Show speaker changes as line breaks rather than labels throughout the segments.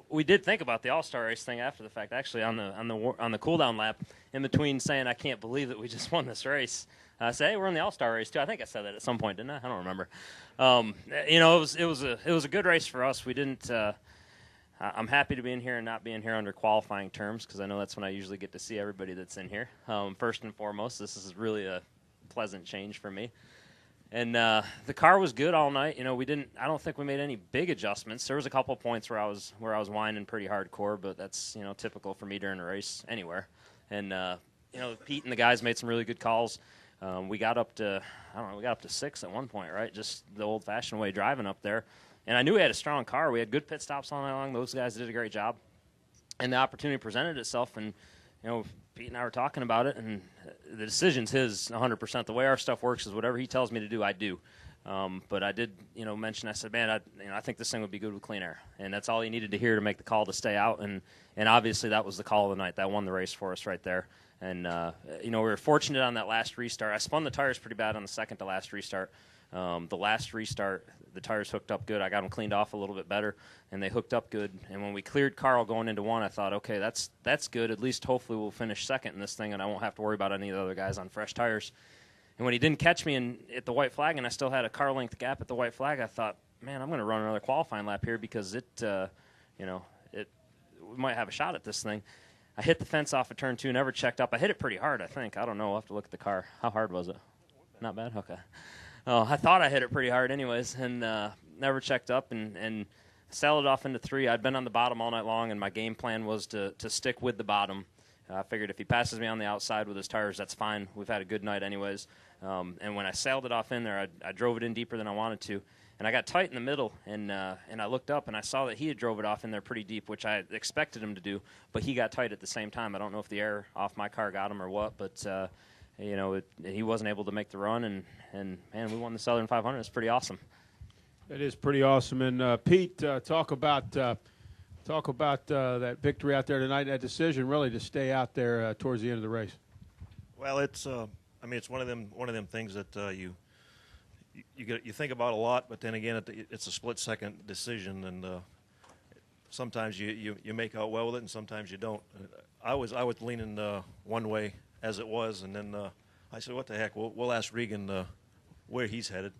we did think about the All-Star race thing after the fact. Actually, on the cool down lap, in between saying I can't believe that we just won this race, I said, hey, we're in the All-Star race too. I think I said that at some point, didn't I? I don't remember. It was a good race for us. We didn't. I'm happy to be in here and not being here under qualifying terms because I know that's when I usually get to see everybody that's in here. First and foremost, this is really a pleasant change for me. And the car was good all night. I don't think we made any big adjustments. There was a couple of points where I was whining pretty hardcore, but that's typical for me during a race anywhere. And Pete and the guys made some really good calls. We got up to 6 at one point, right? Just the old-fashioned way driving up there. And I knew we had a strong car. We had good pit stops all night long. Those guys did a great job. And the opportunity presented itself, and Pete and I were talking about it, and the decision's his 100%. The way our stuff works is whatever he tells me to do, I do. But I did, mention, I said, man, I think this thing would be good with clean air. And that's all he needed to hear to make the call to stay out. And obviously that was the call of the night. That won the race for us right there. And, we were fortunate on that last restart. I spun the tires pretty bad on the second to last restart. The last restart, the tires hooked up good. I got them cleaned off a little bit better, and they hooked up good. And when we cleared Carl going into one, I thought, okay, that's good. At least hopefully we'll finish second in this thing, and I won't have to worry about any of the other guys on fresh tires. And when he didn't catch me at the white flag, and I still had a car length gap at the white flag, I thought, man, I'm going to run another qualifying lap here because we might have a shot at this thing. I hit the fence off of turn 2, never checked up. I hit it pretty hard, I think. I don't know. I'll have to look at the car. How hard was it? Not bad? Okay. Oh, I thought I hit it pretty hard anyways, and never checked up and sailed it off into 3. I'd been on the bottom all night long, and my game plan was to stick with the bottom. I figured if he passes me on the outside with his tires, that's fine. We've had a good night anyways. And when I sailed it off in there, I drove it in deeper than I wanted to. And I got tight in the middle, and I looked up, and I saw that he had drove it off in there pretty deep, which I expected him to do, but he got tight at the same time. I don't know if the air off my car got him or what, but he wasn't able to make the run, and man, we won the Southern 500. It's pretty awesome.
It is pretty awesome. And Pete, talk about that victory out there tonight. That decision really to stay out there towards the end of the race.
Well, it's one of them things that you think about a lot, but then again, it's a split-second decision, and sometimes you make out well with it, and sometimes you don't. I was leaning one way as it was, and then I said, "What the heck? We'll ask Regan where he's headed."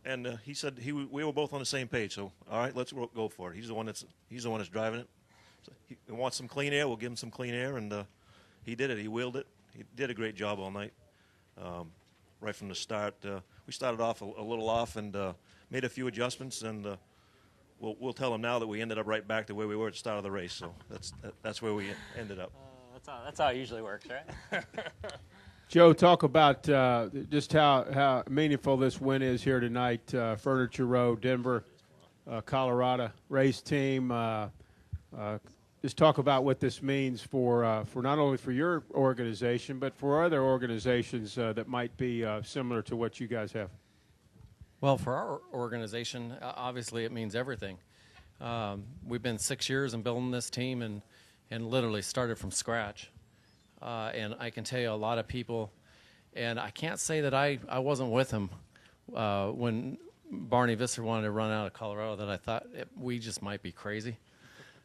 And he said we were both on the same page. So all right, let's go for it. He's the one that's driving it. So he wants some clean air. We'll give him some clean air, and he did it. He wheeled it. He did a great job all night. Right from the start, we started off a little off and made a few adjustments, and we'll tell him now that we ended up right back to where we were at the start of the race. So that's where we ended up.
That's how it usually works, right?
Joe, talk about just how meaningful this win is here tonight. Furniture Row, Denver, Colorado race team. Just talk about what this means for not only for your organization, but for other organizations that might be similar to what you guys have.
Well, for our organization, obviously it means everything. We've been 6 years in building this team and literally started from scratch. And I can tell you a lot of people, and I can't say that I wasn't with him when Barney Visser wanted to run out of Colorado, that I thought we just might be crazy.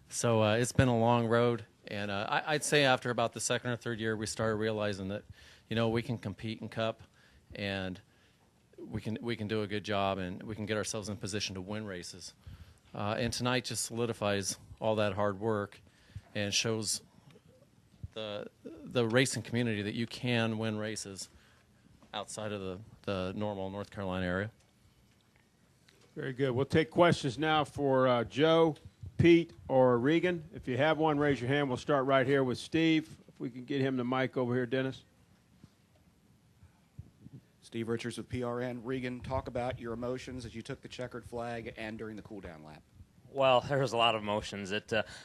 So it's been a long road, and I'd say after about the second or third year, we started realizing that, we can compete in Cup, and we can do a good job, and we can get ourselves in position to win races. And tonight just solidifies all that hard work and shows the racing community that you can win races outside of the normal North Carolina area.
Very good. We'll take questions now for Joe, Pete, or Regan. If you have one, raise your hand. We'll start right here with Steve. If we can get him the mic over here, Dennis.
Steve Richards with PRN. Regan, talk about your emotions as you took the checkered flag and during the cool-down lap.
Well, there was a lot of emotions.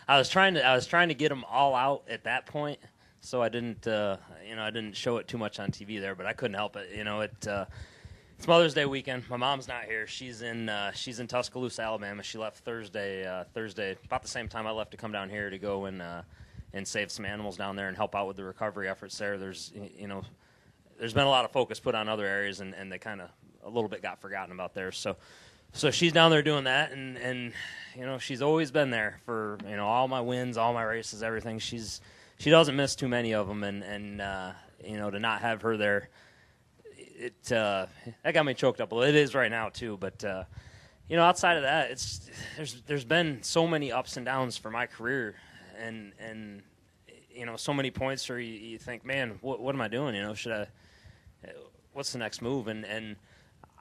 I was trying to get them all out at that point, so I didn't show it too much on TV there, but I couldn't help it. It's Mother's Day weekend. My mom's not here. She's in Tuscaloosa, Alabama. She left Thursday about the same time I left to come down here to go and save some animals down there and help out with the recovery efforts there. There's been a lot of focus put on other areas, and they kind of a little bit got forgotten about there. So so she's down there doing that, and she's always been there for all my wins, all my races, everything. She doesn't miss too many of them, and to not have her there, that got me choked up a little. It is right now too, but outside of that, there's been so many ups and downs for my career, and so many points where you think, man, what am I doing? What's the next move? And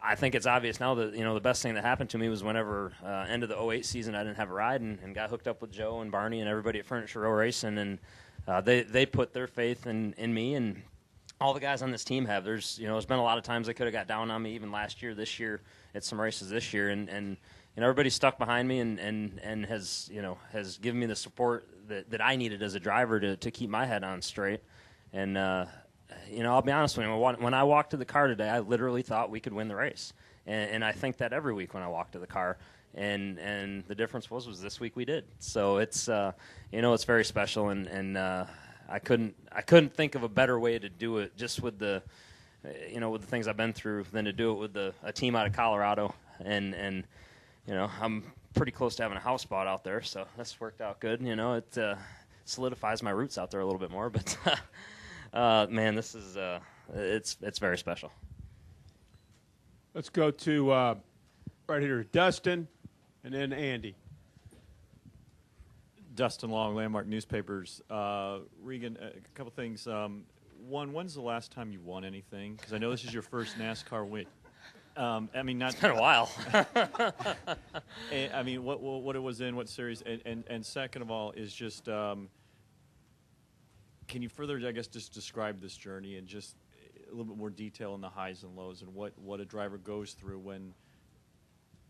I think it's obvious now that the best thing that happened to me was whenever end of the 08 season I didn't have a ride and got hooked up with Joe and Barney and everybody at Furniture Row Racing, and they put their faith in me, and all the guys on this team have. There's been a lot of times they could have got down on me even last year, this year at some races this year, and everybody stuck behind me and has given me the support that I needed as a driver to keep my head on straight. And I'll be honest with you, when I walked to the car today, I literally thought we could win the race, and I think that every week when I walk to the car. And the difference was this week we did. So it's it's very special, and I couldn't think of a better way to do it, just with the with the things I've been through, than to do it with a team out of Colorado, and I'm pretty close to having a house bought out there, so that's worked out good. It solidifies my roots out there a little bit more, but man, this is it's very special.
Let's go to right here, Dustin, and then Andy.
Dustin Long, Landmark Newspapers. Regan, a couple things. One, when's the last time you won anything? Because I know this is your first NASCAR win. Not.
It's been a while.
What it was in, what series, and second of all is just, can you further, I guess, just describe this journey and just a little bit more detail in the highs and lows and what a driver goes through when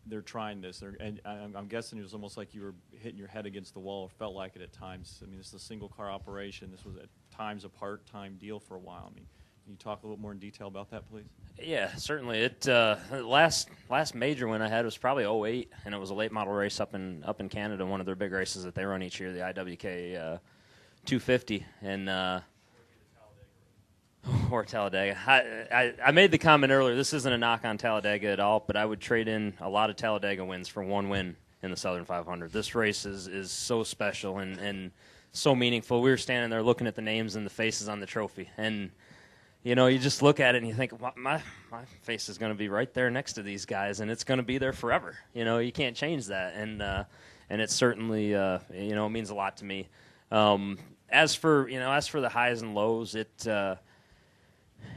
they're trying this, and I'm guessing it was almost like you were hitting your head against the wall, or felt like it at times. This is a single car operation. This was at times a part-time deal for a while. Can you talk a little more in detail about that, please?
Yeah, certainly. It last major win I had was probably 08, and it was a late model race up in Canada, one of their big races that they run each year, the IWK 250, and or Talladega. I made the comment earlier, this isn't a knock on Talladega at all, but I would trade in a lot of Talladega wins for one win in the Southern 500. This race is so special and so meaningful. We were standing there looking at the names and the faces on the trophy, and you just look at it and you think, my face is going to be right there next to these guys, and it's going to be there forever. You can't change that, and it certainly it means a lot to me. As for the highs and lows,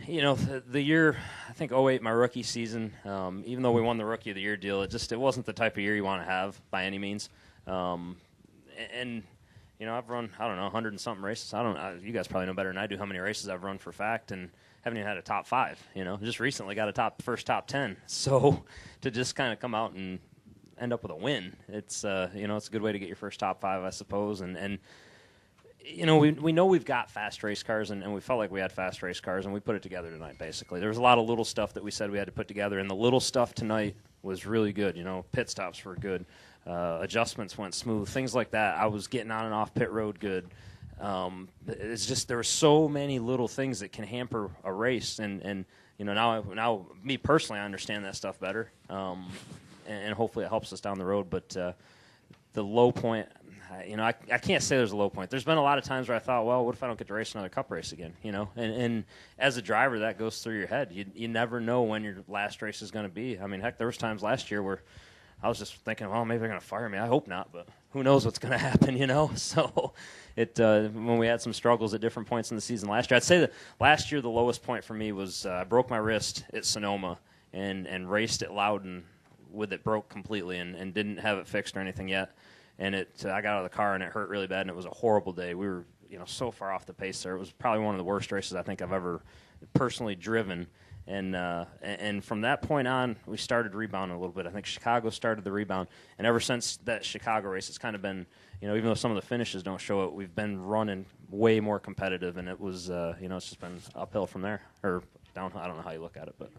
the year, I think 08, my rookie season, even though we won the Rookie of the Year deal, it wasn't the type of year you want to have by any means. I've run, 100 and something races. You guys probably know better than I do how many races I've run for fact, and haven't even had a top 5. Just recently got a first top 10. So to just kind of come out and end up with a win, it's it's a good way to get your first top 5, I suppose, and we know we've got fast race cars, and we felt like we had fast race cars, and we put it together tonight, basically. There was a lot of little stuff that we said we had to put together, and the little stuff tonight was really good. Pit stops were good. Adjustments went smooth. Things like that. I was getting on and off pit road good. It's just there were so many little things that can hamper a race, and now me personally, I understand that stuff better, and hopefully it helps us down the road. But the low point, I can't say there's a low point. There's been a lot of times where I thought, well, what if I don't get to race another Cup race again? And as a driver, that goes through your head. You never know when your last race is going to be. Heck, there was times last year where I was just thinking, well, maybe they're going to fire me. I hope not, but who knows what's going to happen, So when we had some struggles at different points in the season last year, I'd say that last year the lowest point for me was I broke my wrist at Sonoma and raced at Loudon with it broke completely and didn't have it fixed or anything yet. And I got out of the car and it hurt really bad, and it was a horrible day. We were so far off the pace there. It was probably one of the worst races I think I've ever personally driven. And from that point on, we started rebounding a little bit. I think Chicago started the rebound, and ever since that Chicago race, it's kind of been, even though some of the finishes don't show it, we've been running way more competitive, and it was, it's just been uphill from there, or down. I don't know how you look at it, but.